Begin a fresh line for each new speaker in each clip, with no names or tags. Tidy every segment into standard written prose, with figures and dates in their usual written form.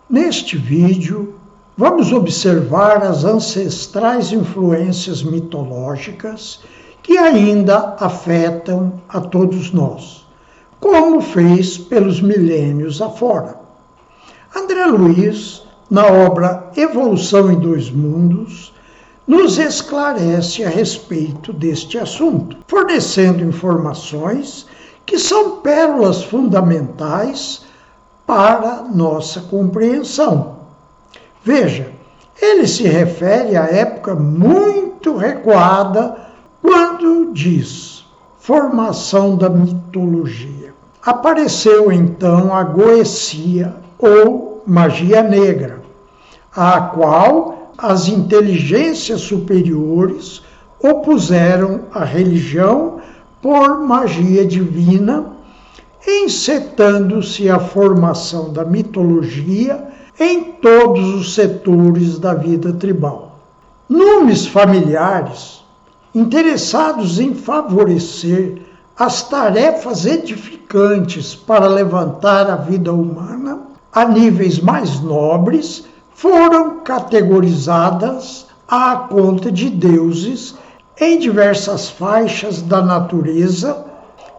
Neste vídeo, vamos observar as ancestrais influências mitológicas que ainda afetam a todos nós, como fez pelos milênios afora. André Luiz, na obra Evolução em Dois Mundos, nos esclarece a respeito deste assunto, fornecendo informações que são pérolas fundamentais para nossa compreensão. Veja, ele se refere à época muito recuada quando diz formação da mitologia. Apareceu então a Goecia ou magia negra, à qual as inteligências superiores opuseram a religião por magia divina, encetando-se a formação da mitologia em todos os setores da vida tribal. Numes familiares, interessados em favorecer as tarefas edificantes para levantar a vida humana a níveis mais nobres, foram categorizadas à conta de deuses em diversas faixas da natureza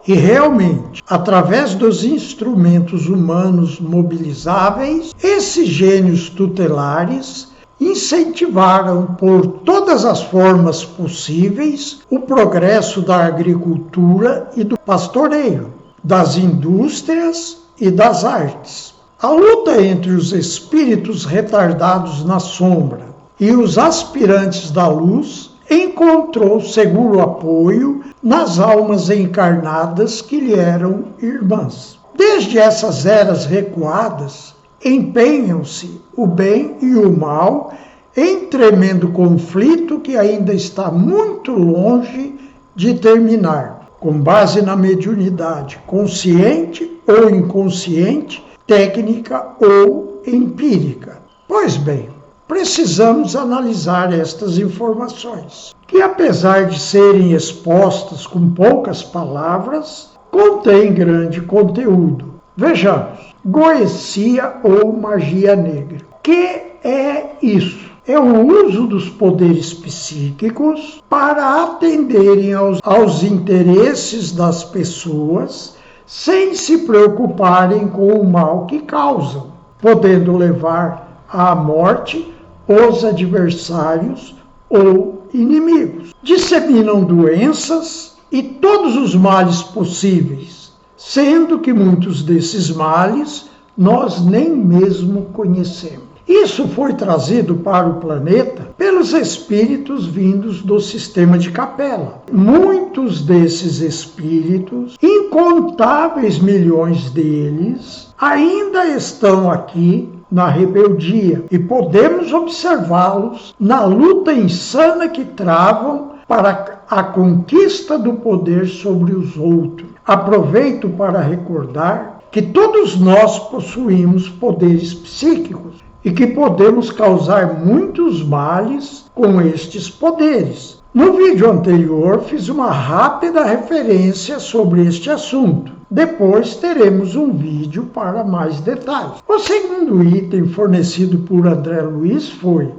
e realmente, através dos instrumentos humanos mobilizáveis, esses gênios tutelares incentivaram por todas as formas possíveis o progresso da agricultura e do pastoreio, das indústrias e das artes. A luta entre os espíritos retardados na sombra e os aspirantes da luz encontrou seguro apoio nas almas encarnadas que lhe eram irmãs. Desde essas eras recuadas, empenham-se o bem e o mal em tremendo conflito que ainda está muito longe de terminar, com base na mediunidade consciente ou inconsciente, técnica ou empírica. Pois bem, precisamos analisar estas informações, que apesar de serem expostas com poucas palavras, contêm grande conteúdo. Vejamos, Goecia ou magia negra. Que é isso? É o uso dos poderes psíquicos para atenderem aos interesses das pessoas, sem se preocuparem com o mal que causam, podendo levar à morte os adversários ou inimigos. Disseminam doenças e todos os males possíveis, sendo que muitos desses males nós nem mesmo conhecemos. Isso foi trazido para o planeta pelos espíritos vindos do sistema de Capela. Muitos desses espíritos, incontáveis milhões deles, ainda estão aqui na rebeldia e podemos observá-los na luta insana que travam para a conquista do poder sobre os outros. Aproveito para recordar que todos nós possuímos poderes psíquicos e que podemos causar muitos males com estes poderes. No vídeo anterior fiz uma rápida referência sobre este assunto. Depois teremos um vídeo para mais detalhes. O segundo item fornecido por André Luiz foi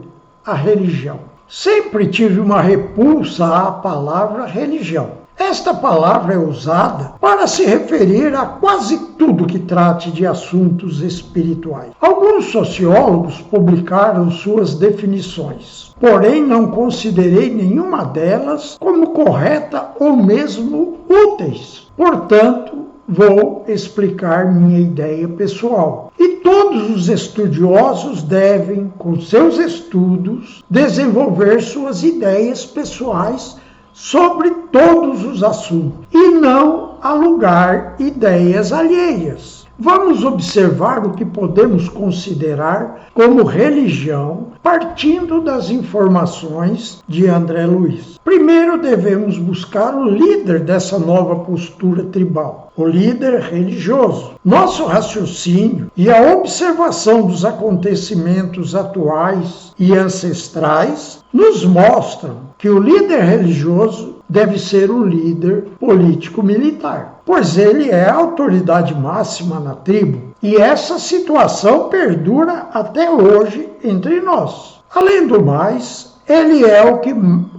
a religião. Sempre tive uma repulsa à palavra religião. Esta palavra é usada para se referir a quase tudo que trate de assuntos espirituais. Alguns sociólogos publicaram suas definições, porém não considerei nenhuma delas como correta ou mesmo úteis. Portanto, vou explicar minha ideia pessoal. E todos os estudiosos devem, com seus estudos, desenvolver suas ideias pessoais sobre todos os assuntos e não alugar ideias alheias. Vamos observar o que podemos considerar como religião, partindo das informações de André Luiz. Primeiro devemos buscar o líder dessa nova postura tribal, o líder religioso. Nosso raciocínio e a observação dos acontecimentos atuais e ancestrais nos mostram que o líder religioso deve ser o líder político-militar, pois ele é a autoridade máxima na tribo. E essa situação perdura até hoje entre nós. Além do mais, ele é o que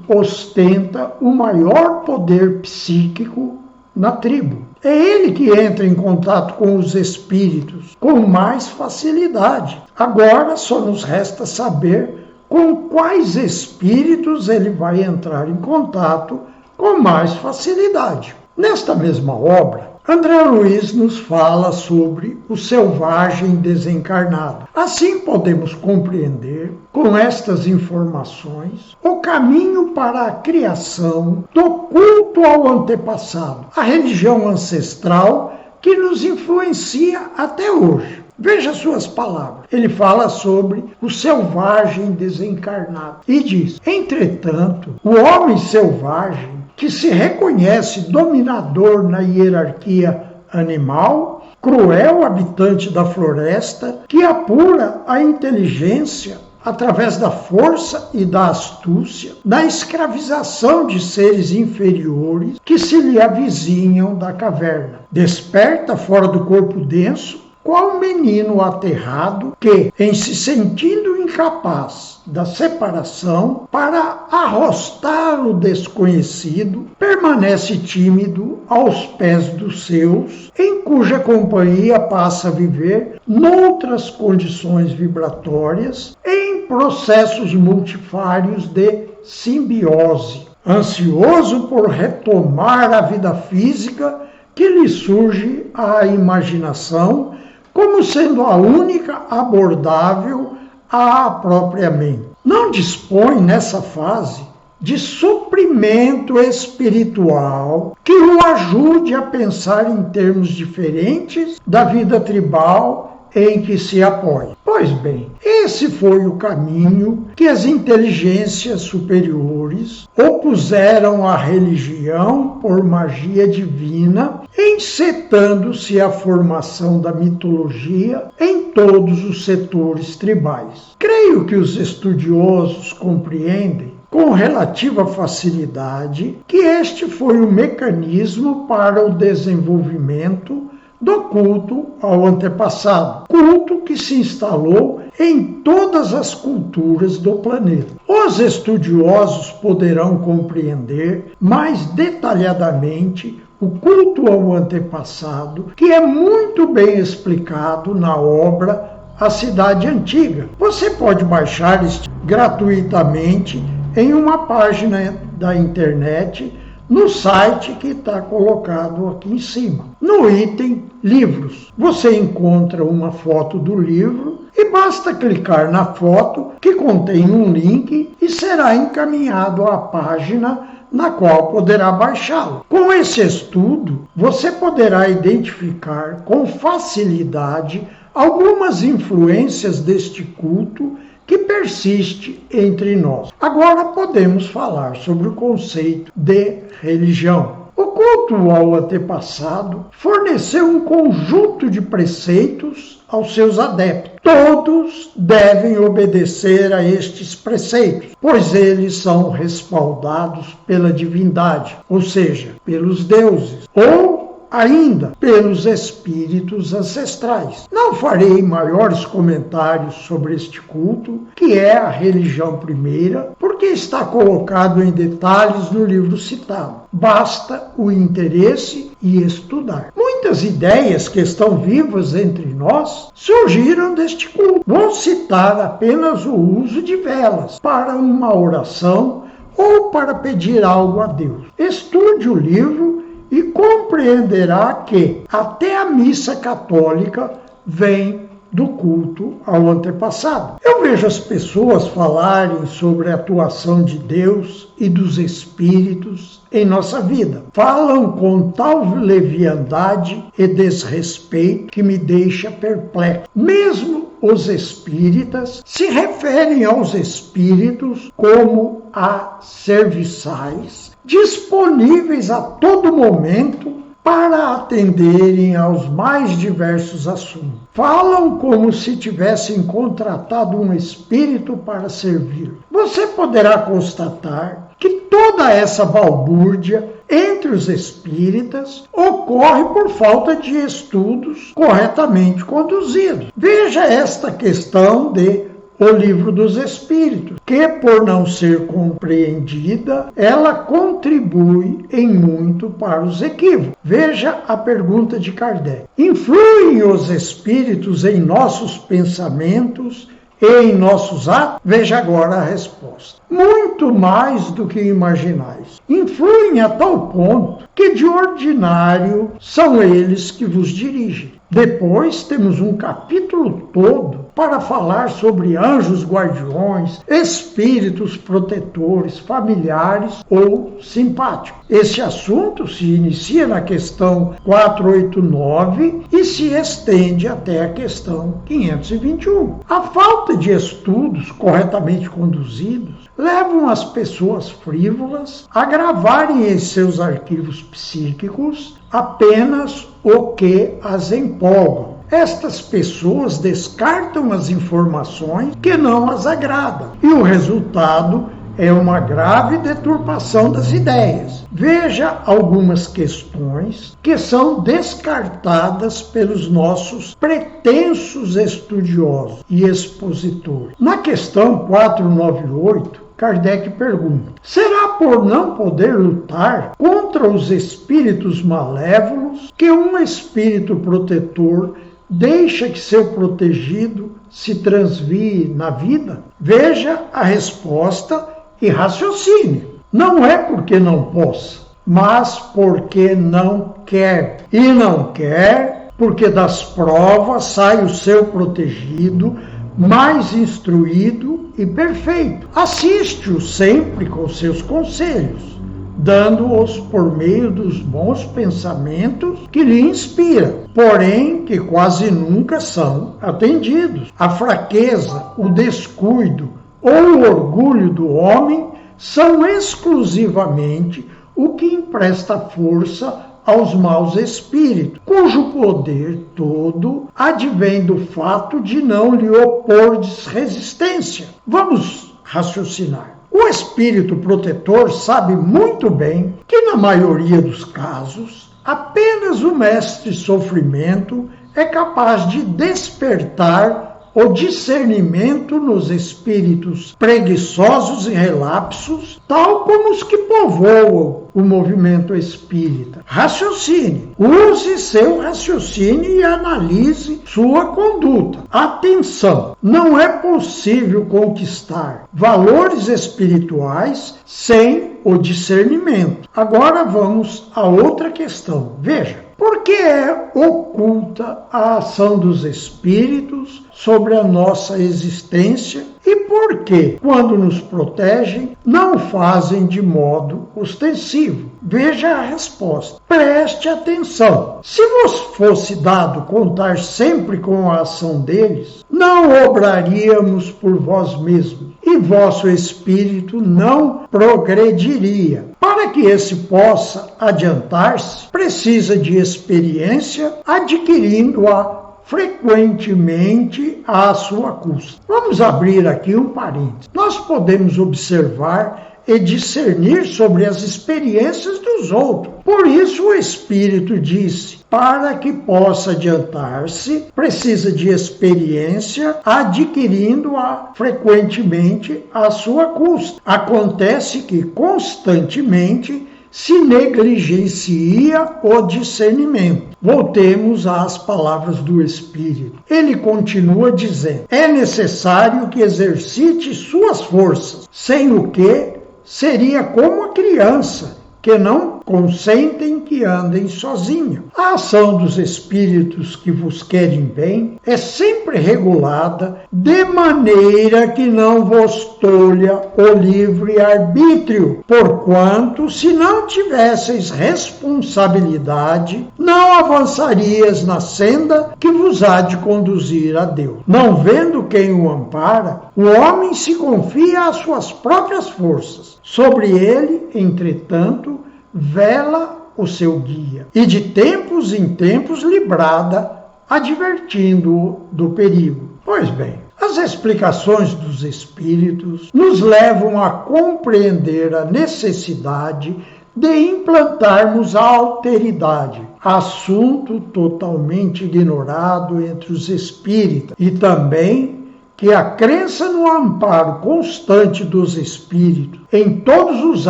ostenta o maior poder psíquico na tribo. É ele que entra em contato com os espíritos com mais facilidade. Agora só nos resta saber com quais espíritos ele vai entrar em contato com mais facilidade. Nesta mesma obra, André Luiz nos fala sobre o selvagem desencarnado. Assim podemos compreender, com estas informações, o caminho para a criação do culto ao antepassado, a religião ancestral que nos influencia até hoje. Veja suas palavras. Ele fala sobre o selvagem desencarnado e diz: entretanto, o homem selvagem que se reconhece dominador na hierarquia animal, cruel habitante da floresta, que apura a inteligência através da força e da astúcia, na escravização de seres inferiores que se lhe avizinham da caverna. Desperta fora do corpo denso, qual menino aterrado que, em se sentindo incapaz da separação para arrostar o desconhecido, permanece tímido aos pés dos seus, em cuja companhia passa a viver noutras condições vibratórias, em processos multifários de simbiose, ansioso por retomar a vida física que lhe surge à imaginação, como sendo a única abordável à própria mente. Não dispõe nessa fase de suprimento espiritual que o ajude a pensar em termos diferentes da vida tribal em que se apoia. Pois bem, esse foi o caminho que as inteligências superiores opuseram à religião por magia divina, encetando-se a formação da mitologia em todos os setores tribais. Creio que os estudiosos compreendem com relativa facilidade que este foi o mecanismo para o desenvolvimento do culto ao antepassado, culto que se instalou em todas as culturas do planeta. Os estudiosos poderão compreender mais detalhadamente o culto ao antepassado, que é muito bem explicado na obra A Cidade Antiga. Você pode baixar gratuitamente em uma página da internet, no site que está colocado aqui em cima. No item Livros, você encontra uma foto do livro e basta clicar na foto que contém um link e será encaminhado à página na qual poderá baixá-lo. Com esse estudo, você poderá identificar com facilidade algumas influências deste culto que persiste entre nós. Agora podemos falar sobre o conceito de religião. O culto ao antepassado forneceu um conjunto de preceitos aos seus adeptos. Todos devem obedecer a estes preceitos, pois eles são respaldados pela divindade, ou seja, pelos deuses, ou ainda pelos espíritos ancestrais. Não farei maiores comentários sobre este culto, que é a religião primeira, porque está colocado em detalhes no livro citado. Basta o interesse e estudar. Muitas ideias que estão vivas entre nós surgiram deste culto. Vou citar apenas o uso de velas para uma oração ou para pedir algo a Deus. Estude o livro e compreenderá que até a missa católica vem do culto ao antepassado. Eu vejo as pessoas falarem sobre a atuação de Deus e dos espíritos em nossa vida. Falam com tal leviandade e desrespeito que me deixa perplexo. Mesmo os espíritas se referem aos espíritos como a serviçais, disponíveis a todo momento para atenderem aos mais diversos assuntos. Falam como se tivessem contratado um espírito para servir. Você poderá constatar que toda essa balbúrdia entre os espíritas ocorre por falta de estudos corretamente conduzidos. Veja esta questão de O Livro dos Espíritos, que por não ser compreendida, ela contribui em muito para os equívocos. Veja a pergunta de Kardec. Influem os espíritos em nossos pensamentos e em nossos atos? Veja agora a resposta. Muito mais do que imaginais. Influem a tal ponto que de ordinário são eles que vos dirigem. Depois temos um capítulo todo para falar sobre anjos guardiões, espíritos protetores, familiares ou simpáticos. Esse assunto se inicia na questão 489 e se estende até a questão 521. A falta de estudos corretamente conduzidos levam as pessoas frívolas a gravarem em seus arquivos psíquicos apenas o que as empolgam. Estas pessoas descartam as informações que não as agradam e o resultado é uma grave deturpação das ideias. Veja algumas questões que são descartadas pelos nossos pretensos estudiosos e expositores. Na questão 498, Kardec pergunta: será por não poder lutar contra os espíritos malévolos que um espírito protetor deixa que seu protegido se transvie na vida? Veja a resposta e raciocine. Não é porque não possa, mas porque não quer. E não quer porque das provas sai o seu protegido mais instruído e perfeito. Assiste-o sempre com seus conselhos, dando-os por meio dos bons pensamentos que lhe inspira, porém que quase nunca são atendidos. A fraqueza, o descuido ou o orgulho do homem são exclusivamente o que empresta força aos maus espíritos, cujo poder todo advém do fato de não lhe opordes resistência. Vamos raciocinar. O espírito protetor sabe muito bem que, na maioria dos casos, apenas o mestre sofrimento é capaz de despertar o discernimento nos espíritos preguiçosos e relapsos, tal como os que povoam o movimento espírita. Raciocine, use seu raciocínio e analise sua conduta. Atenção, não é possível conquistar valores espirituais sem o discernimento. Agora vamos a outra questão. Veja, por que é oculta a ação dos espíritos sobre a nossa existência e por que, quando nos protegem, não fazem de modo ostensivo? Veja a resposta. Preste atenção. Se vos fosse dado contar sempre com a ação deles, não obraríamos por vós mesmos e vosso espírito não progrediria. Para que esse possa adiantar-se, precisa de experiência, adquirindo-a frequentemente à sua custa. Vamos abrir aqui um parênteses. Nós podemos observar e discernir sobre as experiências dos outros. Por isso o Espírito disse: para que possa adiantar-se, precisa de experiência, adquirindo-a frequentemente à sua custa. Acontece que constantemente se negligencia o discernimento. Voltemos às palavras do Espírito. Ele continua dizendo: é necessário que exercite suas forças, sem o que seria como a criança, que não consentem que andem sozinho. A ação dos espíritos que vos querem bem é sempre regulada de maneira que não vos tolha o livre-arbítrio, porquanto, se não tivesseis responsabilidade, não avançarias na senda que vos há de conduzir a Deus. Não vendo quem o ampara, o homem se confia às suas próprias forças. Sobre ele, entretanto, vela o seu guia, e de tempos em tempos lhe brada, advertindo-o do perigo. Pois bem, as As explicações dos espíritos nos levam a compreender a necessidade de implantarmos a alteridade, assunto totalmente ignorado entre os espíritas, e também que a crença no amparo constante dos espíritos em todos os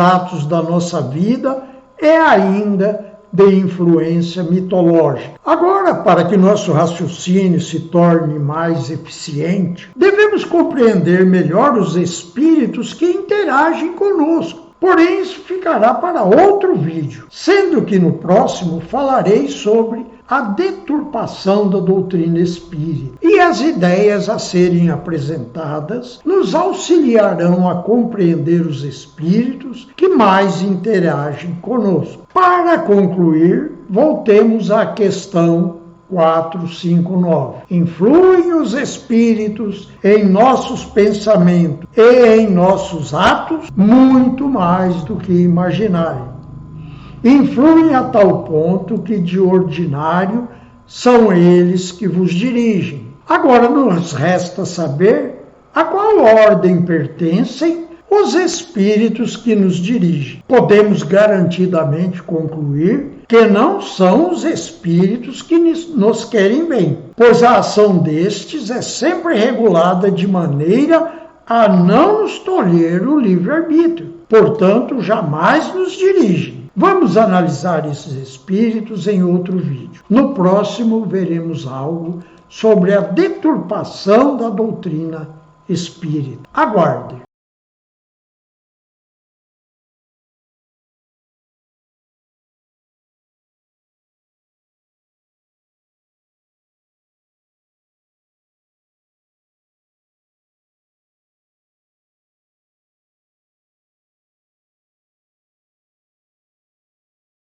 atos da nossa vida é ainda de influência mitológica. Agora, para que nosso raciocínio se torne mais eficiente, devemos compreender melhor os espíritos que interagem conosco. Porém, isso ficará para outro vídeo, sendo que no próximo falarei sobre a deturpação da doutrina espírita. E as ideias a serem apresentadas nos auxiliarão a compreender os espíritos que mais interagem conosco. Para concluir, voltemos à questão 459. Influem os espíritos em nossos pensamentos e em nossos atos muito mais do que imaginarem. Influem a tal ponto que, de ordinário, são eles que vos dirigem. Agora nos resta saber a qual ordem pertencem os espíritos que nos dirigem. Podemos garantidamente concluir que não são os espíritos que nos querem bem, pois a ação destes é sempre regulada de maneira a não nos tolher o livre-arbítrio. Portanto, jamais nos dirigem. Vamos analisar esses espíritos em outro vídeo. No próximo, veremos algo sobre a deturpação da doutrina espírita. Aguardem!